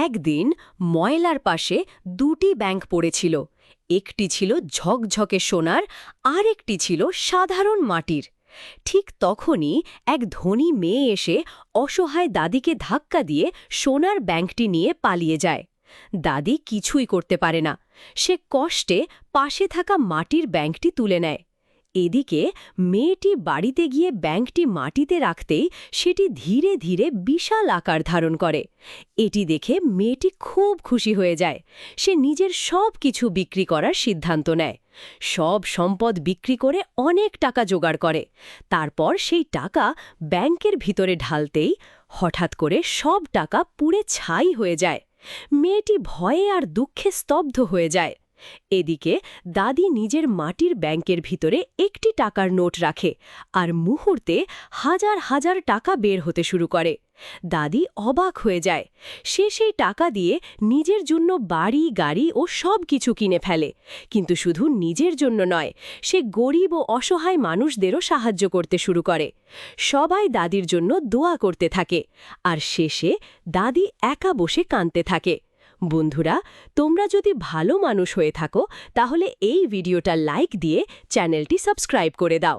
একদিন ময়লার পাশে দুটি ব্যাংক পড়েছিল। একটি ছিল ঝকঝকে সোনার, আর একটি ছিল সাধারণ মাটির। ঠিক তখনই এক ধনী মেয়ে এসে অসহায় দাদিকে ধাক্কা দিয়ে সোনার ব্যাংকটি নিয়ে পালিয়ে যায়। দাদি কিছুই করতে পারে না। সে কষ্টে পাশে থাকা মাটির ব্যাংকটি তুলে নেয়। এদিকে মেয়েটি বাড়িতে গিয়ে ব্যাংকটি মাটিতে রাখতেই সেটি ধীরে ধীরে বিশাল আকার ধারণ করে। এটি দেখে মেয়েটি খুব খুশি হয়ে যায়। সে নিজের সব কিছু বিক্রি করার সিদ্ধান্ত নেয়। সব সম্পদ বিক্রি করে অনেক টাকা জোগাড় করে। তারপর সেই টাকা ব্যাংকের ভিতরে ঢালতেই হঠাৎ করে সব টাকা পুড়ে ছাই হয়ে যায়। মেয়েটি ভয়ে আর দুঃখে স্তব্ধ হয়ে যায়। এদিকে দাদি নিজের মাটির ব্যাংকের ভিতরে একটি টাকার নোট রাখে, আর মুহূর্তে হাজার হাজার টাকা বের হতে শুরু করে। দাদি অবাক হয়ে যায়। সে সেই টাকা দিয়ে নিজের জন্য বাড়ি, গাড়ি ও সব কিছু কিনে ফেলে। কিন্তু শুধু নিজের জন্য নয়, সে গরিব ও অসহায় মানুষদেরও সাহায্য করতে শুরু করে। সবাই দাদির জন্য দোয়া করতে থাকে, আর শেষে দাদি একা বসে কাঁদতে থাকে। বন্ধুরা, তোমরা যদি ভালো মানুষ হয়ে থাকো তাহলে এই ভিডিওটা লাইক দিয়ে চ্যানেলটি সাবস্ক্রাইব করে দাও।